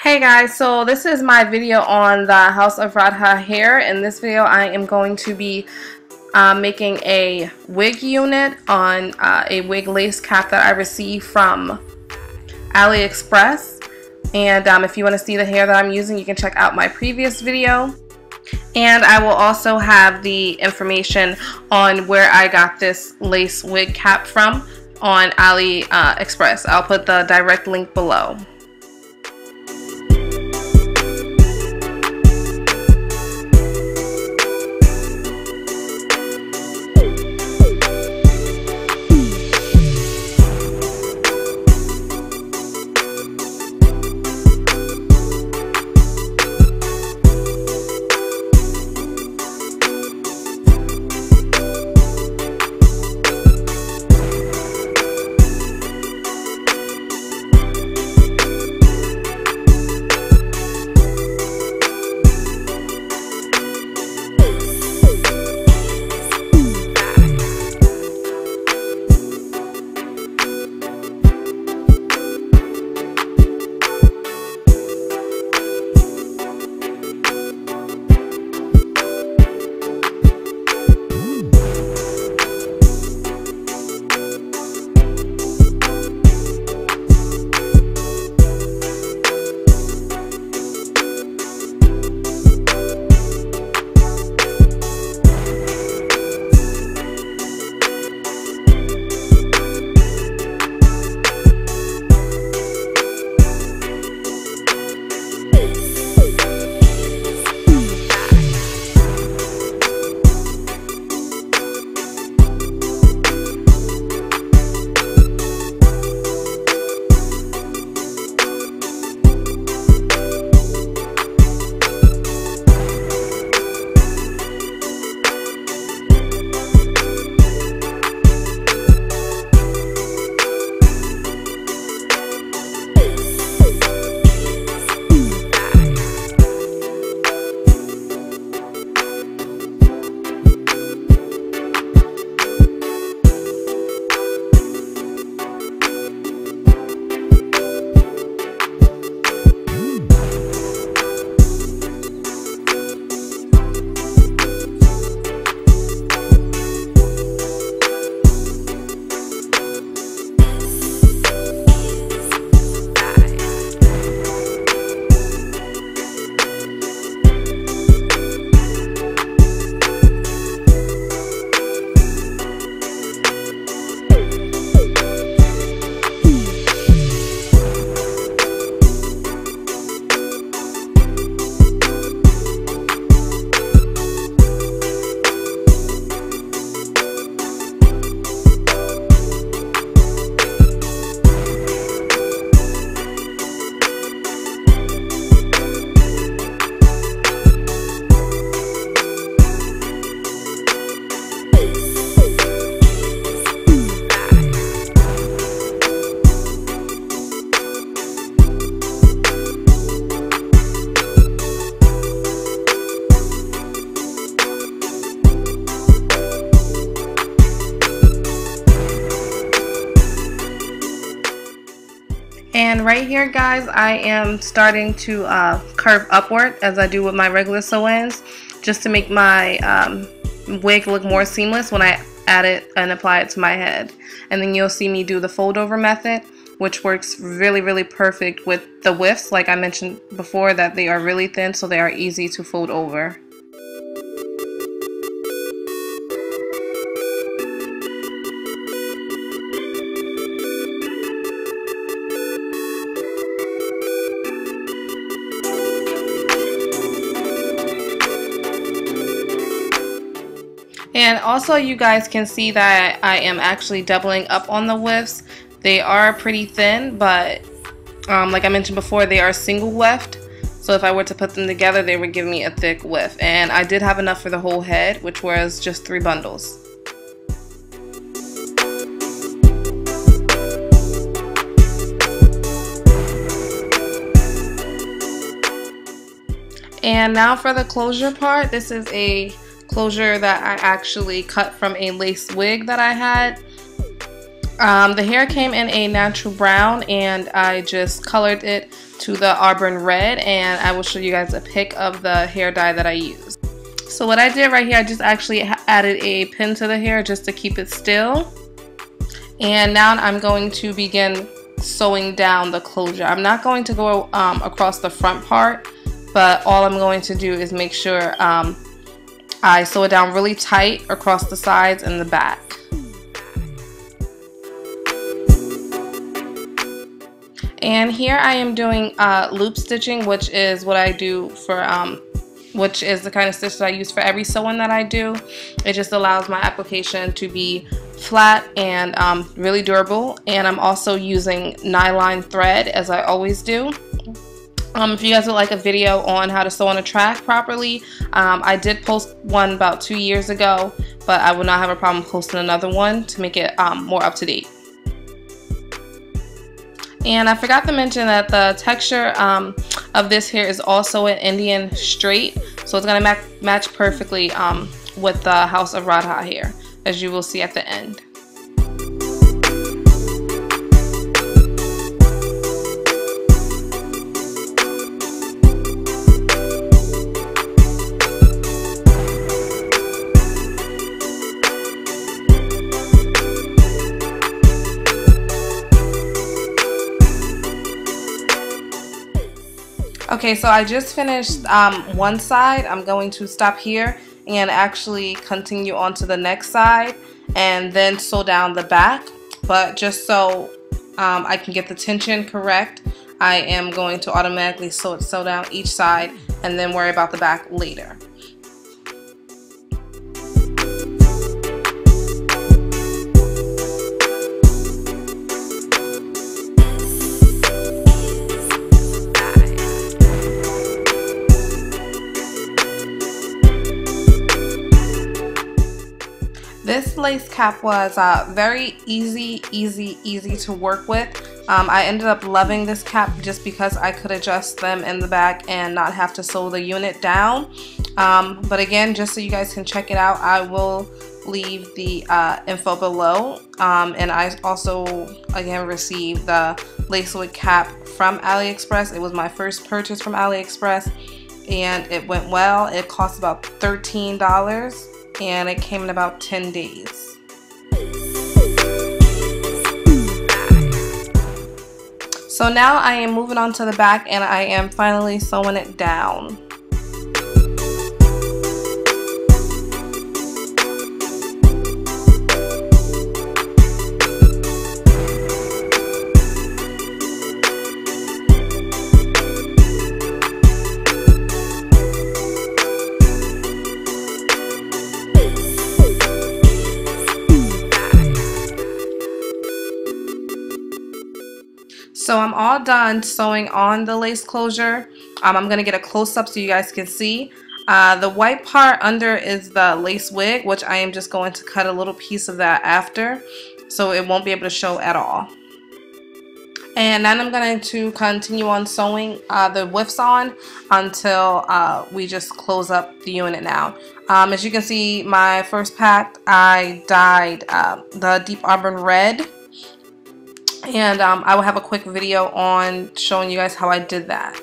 Hey guys, so this is my video on the House of Radha hair. In this video I am going to be making a wig unit on a wig lace cap that I received from AliExpress. And if you want to see the hair that I'm using, you can check out my previous video. And I will also have the information on where I got this lace wig cap from on AliExpress. I'll put the direct link below. And right here, guys, I am starting to curve upward as I do with my regular sew-ins, just to make my wig look more seamless when I add it and apply it to my head. And then you'll see me do the fold over method, which works really perfect with the wefts. Like I mentioned before, that they are really thin, so they are easy to fold over. And also, you guys can see that I am actually doubling up on the wefts. They are pretty thin, but like I mentioned before, they are single weft. So if I were to put them together, they would give me a thick weft. And I did have enough for the whole head, which was just 3 bundles. And now for the closure part. This is a closure that I actually cut from a lace wig that I had. The hair came in a natural brown, and I just colored it to the Auburn Red, and I will show you guys a pic of the hair dye that I used. So what I did right here, I just actually added a pin to the hair just to keep it still. And now I'm going to begin sewing down the closure. I'm not going to go across the front part, but all I'm going to do is make sure I sew it down really tight across the sides and the back. And here I am doing loop stitching, which is what I do for which is the kind of stitch that I use for every sewing that I do. It just allows my application to be flat and really durable. And I'm also using nylon thread, as I always do. If you guys would like a video on how to sew on a track properly, I did post one about 2 years ago, but I would not have a problem posting another one to make it more up to date. And I forgot to mention that the texture of this hair is also an Indian straight, so it's going to match perfectly with the House of Radha hair, as you will see at the end. Okay, so I just finished one side. I'm going to stop here and actually continue on to the next side and then sew down the back. But just so I can get the tension correct, I am going to automatically sew down each side and then worry about the back later. This lace cap was very easy to work with. I ended up loving this cap just because I could adjust them in the back and not have to sew the unit down. But again, just so you guys can check it out, I will leave the info below. And I also again received the lacewood cap from AliExpress. It was my first purchase from AliExpress and it went well. It cost about $13. And it came in about 10 days. So now I am moving on to the back and I am finally sewing it down. So I'm all done sewing on the lace closure. I'm going to get a close-up so you guys can see. The white part under is the lace wig, which I am just going to cut a little piece of that after, so it won't be able to show at all. And then I'm going to continue on sewing the wefts on until we just close up the unit now. As you can see, my first pack, I dyed the deep auburn red. And I will have a quick video on showing you guys how I did that.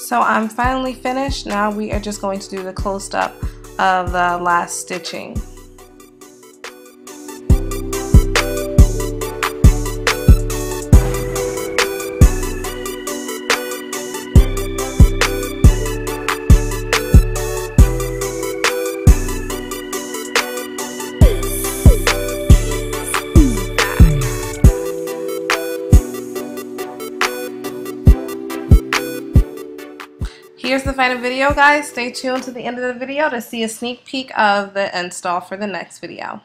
So I'm finally finished. Now we are just going to do the close up of the last stitching. Here's the final video, guys. Stay tuned to the end of the video to see a sneak peek of the install for the next video.